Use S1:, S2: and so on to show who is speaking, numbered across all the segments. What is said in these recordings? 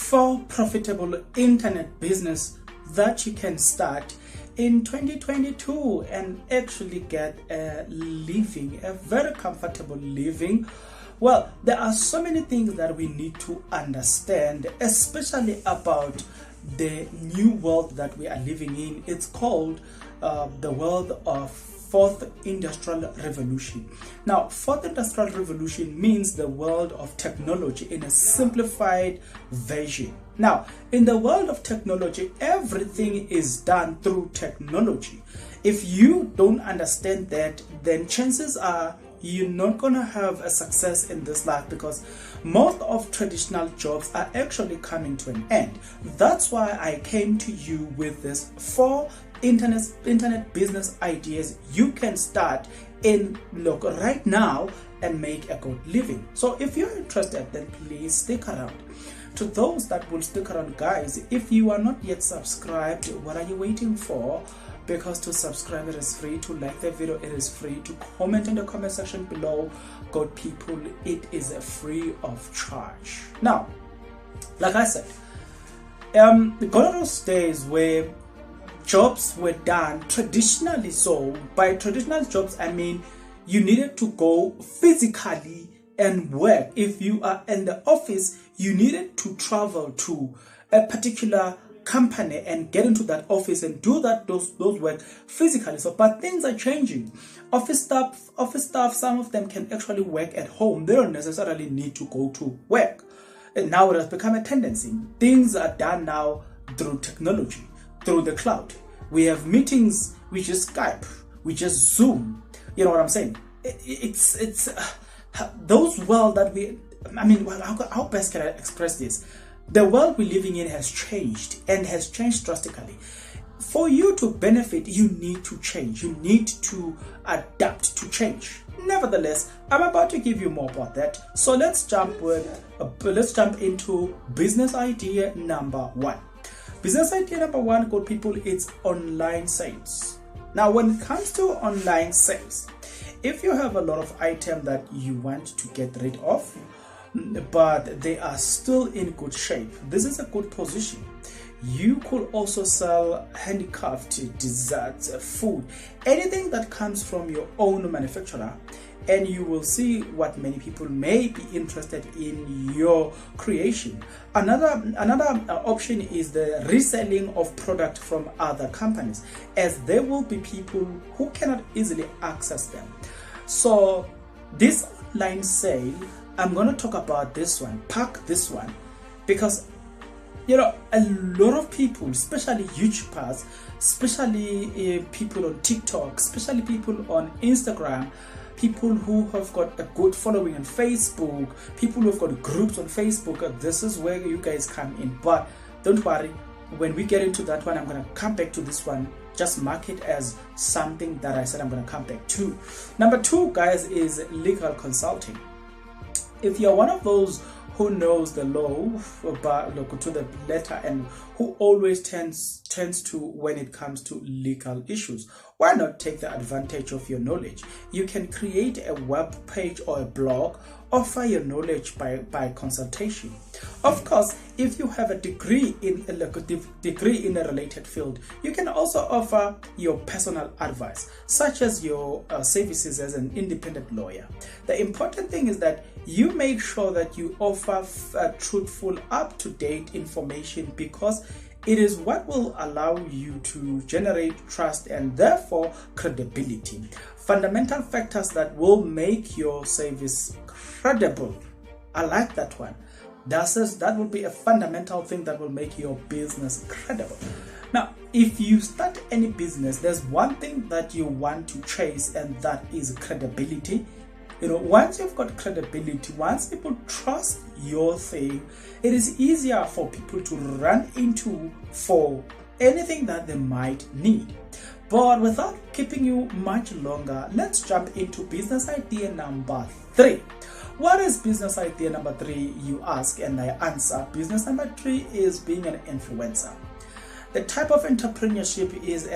S1: 4 profitable internet business that you can start in 2022 and actually get a living, a very comfortable living. Well, there are so many things that we need to understand, especially about the new world that we are living in. It's called the world of Fourth Industrial Revolution. Now, Fourth Industrial Revolution means the world of technology in a simplified version. Now, in the world of technology, everything is done through technology. If you don't understand that, then chances are you're not gonna have a success in this life, because most of traditional jobs are actually coming to an end. That's why I came to you with this 4 internet business ideas you can start in right now and make a good living. So if you're interested, then please stick around. To those that will stick around, guys, if you are not yet subscribed, what are you waiting for? Because to subscribe, it is free. To like the video, it is free. To comment in the comment section below, good people, it is free of charge. Now, like I said, gone are those days where jobs were done traditionally. So by traditional jobs, I mean you needed to go physically and work. If you are in the office, you needed to travel to a particular company and get into that office and do those work physically. So but things are changing. Office staff, some of them can actually work at home. They don't necessarily need to go to work. And now it has become a tendency. Things are done now through technology, through the cloud. We have meetings, we just Skype, we just Zoom. You know what I'm saying? It's those world that how best can I express this? The world we're living in has changed, and has changed drastically. For you to benefit, you need to change. You need to adapt to change. Nevertheless, I'm about to give you more about that. So let's jump into business idea number 1. Business idea number 1, good people, it's online sales. Now, when it comes to online sales, if you have a lot of items that you want to get rid of, but they are still in good shape, this is a good position. You could also sell handicrafted desserts, food, anything that comes from your own manufacturer, and you will see what many people may be interested in your creation. Another option is the reselling of product from other companies, as there will be people who cannot easily access them. So this online sale, I'm going to talk about this one, pack this one, because a lot of people, especially YouTubers, especially people on TikTok, especially people on Instagram, people who have got a good following on Facebook, people who have got groups on Facebook, this is where you guys come in. But don't worry, when we get into that one, I'm going to come back to this one. Just mark it as something that I said I'm going to come back to. Number 2, guys, is legal consulting. If you're one of those who knows the law but look to the letter and who always tends to when it comes to legal issues, why not take the advantage of your knowledge? You can create a web page or a blog, offer your knowledge by consultation. Of course, if you have a degree in a related field, you can also offer your personal advice, such as your services as an independent lawyer. The important thing is that you make sure that you offer truthful, up-to-date information, because it is what will allow you to generate trust and therefore credibility. Fundamental factors that will make your service credible. I like that one. That will be a fundamental thing that will make your business credible. Now, if you start any business, there's one thing that you want to chase, and that is credibility. Once you've got credibility, once people trust your thing, it is easier for people to run into for anything that they might need. But without keeping you much longer, let's jump into business idea number 3. What is business idea number 3, you ask, and I answer. Business number 3 is being an influencer. The type of entrepreneurship is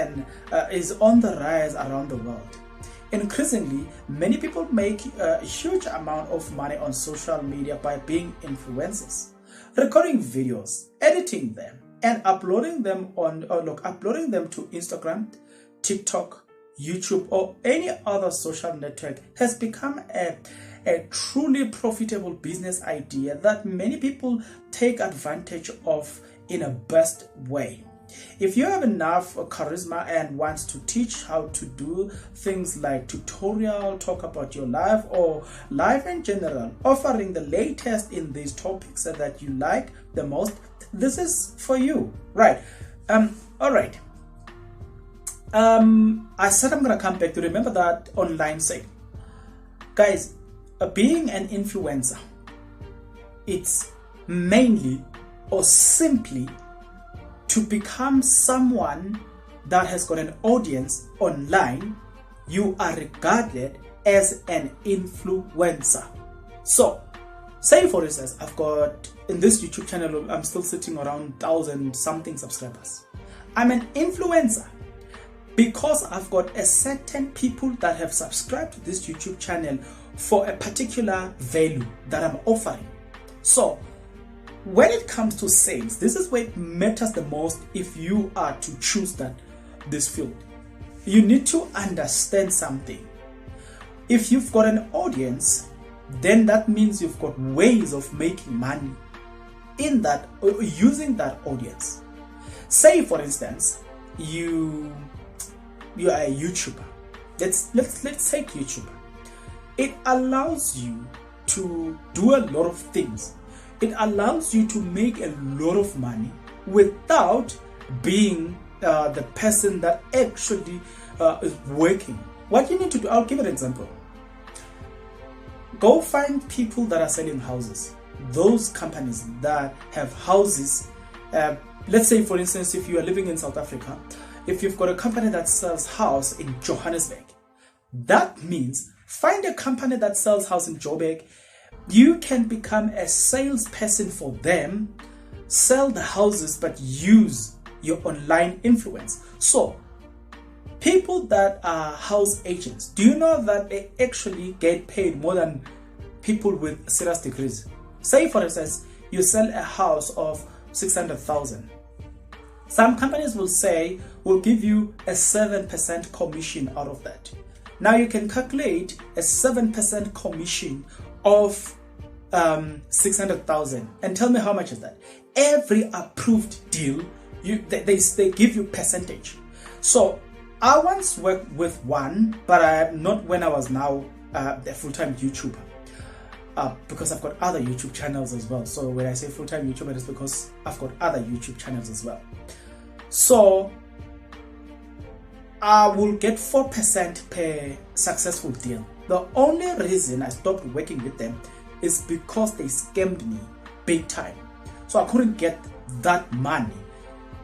S1: on the rise around the world. Increasingly, many people make a huge amount of money on social media by being influencers. recording videos, editing them, and uploading them uploading them to Instagram, TikTok, YouTube, or any other social network has become a truly profitable business idea that many people take advantage of in a best way. If you have enough charisma and wants to teach how to do things like tutorial, talk about your life or life in general, offering the latest in these topics that you like the most, this is for you, right? All right. I said I'm gonna come back to remember that online sale, guys. Being an influencer, it's mainly or simply to become someone that has got an audience online. You are regarded as an influencer. So say for instance, I've got in this YouTube channel, I'm still sitting around 1,000 something subscribers. I'm an influencer because I've got a certain people that have subscribed to this YouTube channel for a particular value that I'm offering. So when it comes to sales, this is where it matters the most. If you are to choose this field, you need to understand something. If you've got an audience, then that means you've got ways of making money in that or using that audience. Say for instance, you are a YouTuber. Let's take YouTuber. It allows you to do a lot of things. It allows you to make a lot of money without being the person that actually is working. What you need to do, I'll give an example. Go find people that are selling houses. Those companies that have houses. Let's say, for instance, if you are living in South Africa, if you've got a company that sells house in Johannesburg, that means find a company that sells house in Joburg. You can become a salesperson for them, sell the houses, but use your online influence. So people that are house agents, do you know that they actually get paid more than people with serious degrees? Say for instance, you sell a house of 600,000. Some companies will say, we'll give you a 7% commission out of that. Now you can calculate a 7% commission of 600,000 and tell me how much is that. Every approved deal, they give you percentage. So I once worked with one, but not when I was now a full-time YouTuber, because I've got other YouTube channels as well. So when I say full-time YouTuber, it's because I've got other YouTube channels as well. So I will get 4% per successful deal. The only reason I stopped working with them is because they scammed me big time. So I couldn't get that money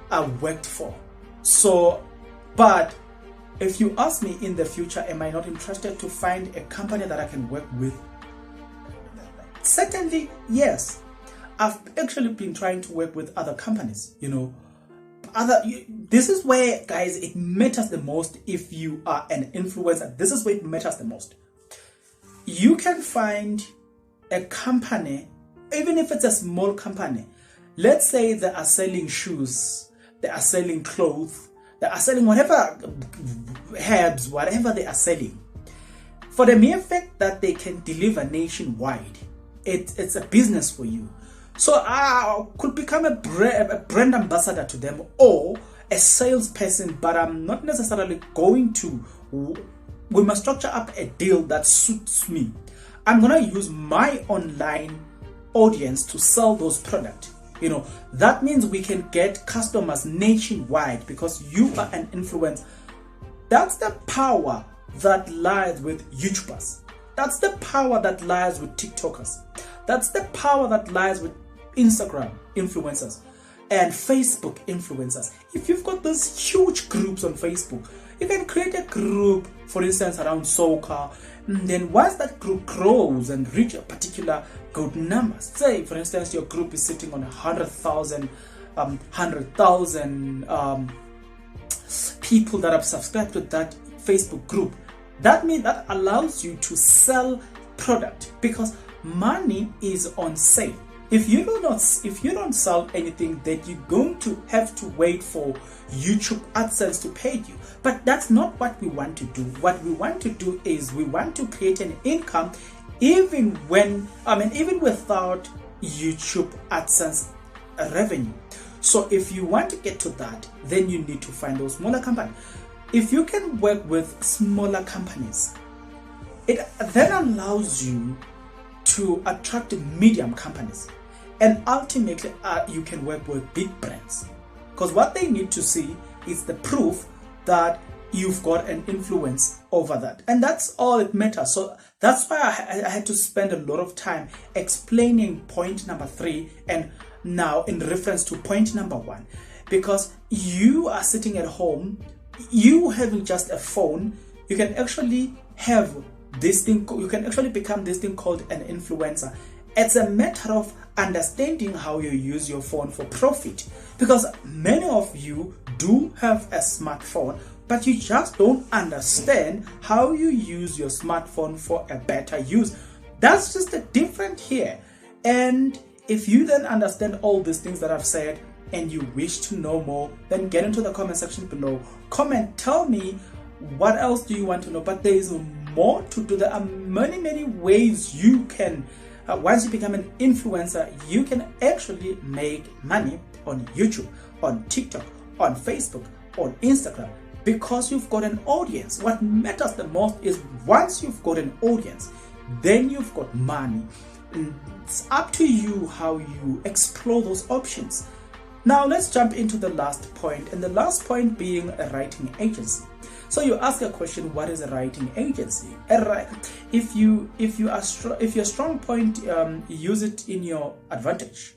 S1: I worked for. So, but if you ask me in the future, am I not interested to find a company that I can work with? Certainly, yes. I've actually been trying to work with other companies, this is where, guys, it matters the most. If you are an influencer, this is where it matters the most. You can find a company, even if it's a small company. Let's say they are selling shoes, they are selling clothes, they are selling whatever, herbs, whatever they are selling. For the mere fact that they can deliver nationwide, it's a business for you. So I could become a brand ambassador to them or a salesperson, but I'm not necessarily going to. We must structure up a deal that suits me. I'm going to use my online audience to sell those products. That means we can get customers nationwide because you are an influencer. That's the power that lies with YouTubers. That's the power that lies with TikTokers. That's the power that lies with Instagram influencers and Facebook influencers. If you've got those huge groups on Facebook, you can create a group, for instance, around soccer. And then once that group grows and reach a particular good number, say for instance your group is sitting on 100,000 people that have subscribed to that Facebook group, that means that allows you to sell product because money is on sale. If you don't sell anything, then you're going to have to wait for YouTube AdSense to pay you. But that's not what we want to do. What we want to do is we want to create an income even without YouTube AdSense revenue. So if you want to get to that, then you need to find those smaller companies. If you can work with smaller companies, it then allows you to attract medium companies, and ultimately you can work with big brands, because what they need to see is the proof that you've got an influence over that, and that's all it matters. So that's why I had to spend a lot of time explaining point number 3 and now in reference to point number 1, because you are sitting at home, you having just a phone, you can actually have this thing, you can actually become this thing called an influencer. It's a matter of understanding how you use your phone for profit, because many of you do have a smartphone, but you just don't understand how you use your smartphone for a better use. That's just the difference here. And if you then understand all these things that I've said and you wish to know more, then get into the comment section below. Comment, tell me what else do you want to know. But there is more to do. There are many ways you can, once you become an influencer, you can actually make money on YouTube, on TikTok, on Facebook, on Instagram, because you've got an audience. What matters the most is once you've got an audience, then you've got money. It's up to you how you explore those options. Now let's jump into the last point, and the last point being a writing agency. So you ask a question, what is a writing agency? If your strong point, use it in your advantage.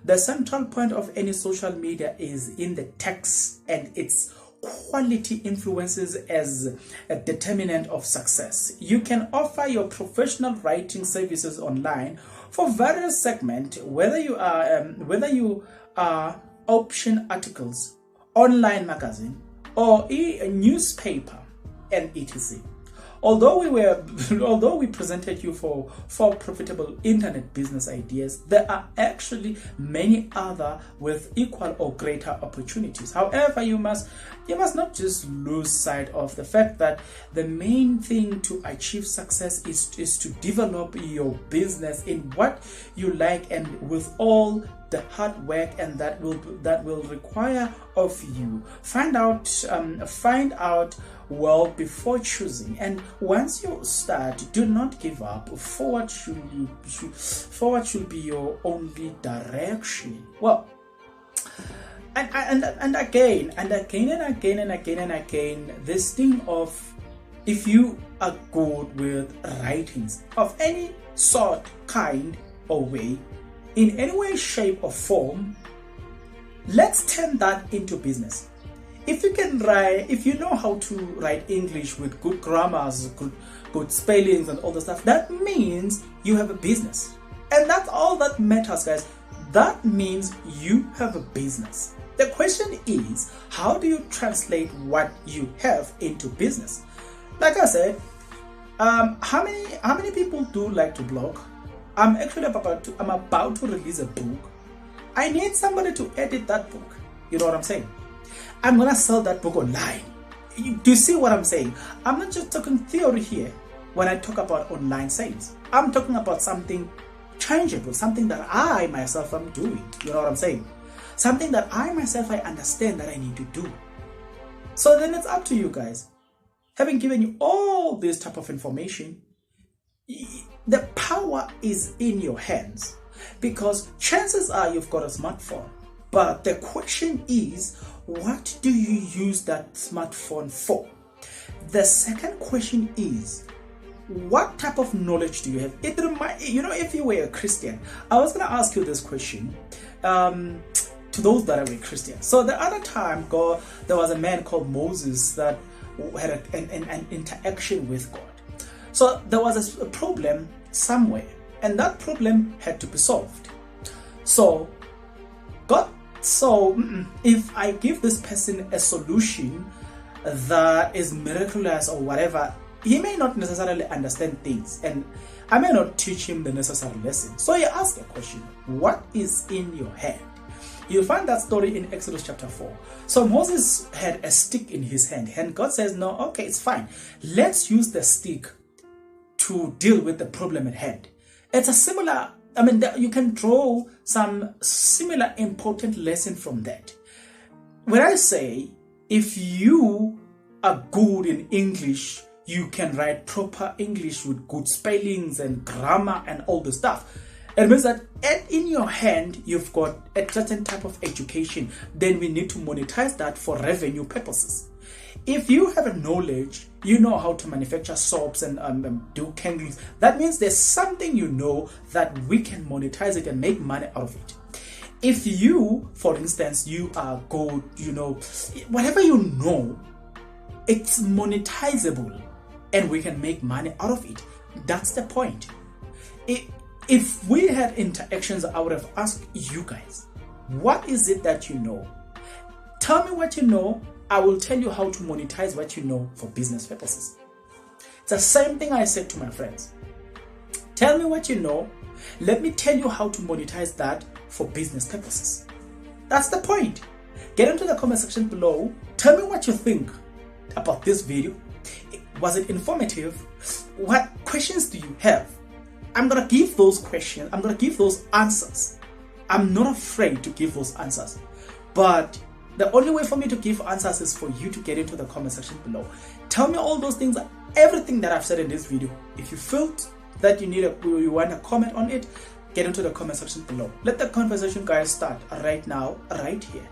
S1: The central point of any social media is in the text, and its quality influences as a determinant of success. You can offer your professional writing services online for various segments, whether you are option articles, online magazine, or a newspaper, and etc. Although we presented you for profitable internet business ideas, there are actually many other with equal or greater opportunities. However, you must not just lose sight of the fact that the main thing to achieve success is to develop your business in what you like and with all the hard work and that will require of you. Find out well before choosing, and once you start, do not give up. Forward should be your only direction. Well, and again, this thing of, if you are good with writings of any sort, kind, or way, in any way, shape, or form, let's turn that into business. If you can write, if you know how to write English with good grammars, good spellings and all the stuff, that means you have a business. And that's all that matters, guys. That means you have a business. The question is, how do you translate what you have into business? Like I said, how many people do like to blog? I'm about to release a book. I need somebody to edit that book. You know what I'm saying? I'm gonna sell that book online. Do you see what I'm saying? I'm not just talking theory here when I talk about online sales. I'm talking about something tangible, something that I myself am doing. You know what I'm saying? Something that I myself, I understand that I need to do. So then it's up to you guys. Having given you all this type of information, the power is in your hands, because chances are you've got a smartphone. But the question is, what do you use that smartphone for? The second question is, what type of knowledge do you have? If you were a Christian, I was going to ask you this question to those that are Christians. So the other time, there was a man called Moses that had an interaction with God. So there was a problem somewhere, and that problem had to be solved. So if I give this person a solution that is miraculous or whatever, he may not necessarily understand things, and I may not teach him the necessary lesson. So you ask a question, what is in your hand? You'll find that story in Exodus chapter 4. So Moses had a stick in his hand, and God says, no, okay, it's fine. Let's use the stick to deal with the problem at hand. It's a similar, you can draw some similar important lesson from that. When I say, if you are good in English, you can write proper English with good spellings and grammar and all the stuff. It means that in your hand, you've got a certain type of education. Then we need to monetize that for revenue purposes. If you have a knowledge, you know how to manufacture soaps and do candles. That means there's something you know that we can monetize it and make money out of it. If you, for instance, you are good, whatever you know, it's monetizable and we can make money out of it. That's the point. If we had interactions, I would have asked you guys, what is it that you know? Tell me what you know. I will tell you how to monetize what you know for business purposes. It's the same thing I said to my friends. Tell me what you know. Let me tell you how to monetize that for business purposes. That's the point. Get into the comment section below. Tell me what you think about this video. Was it informative? What questions do you have? I'm going to give those questions. I'm going to give those answers. I'm not afraid to give those answers. But the only way for me to give answers is for you to get into the comment section below. Tell me all those things, everything that I've said in this video. If you felt that you want to comment on it, get into the comment section below. Let the conversation, guys, start right now, right here.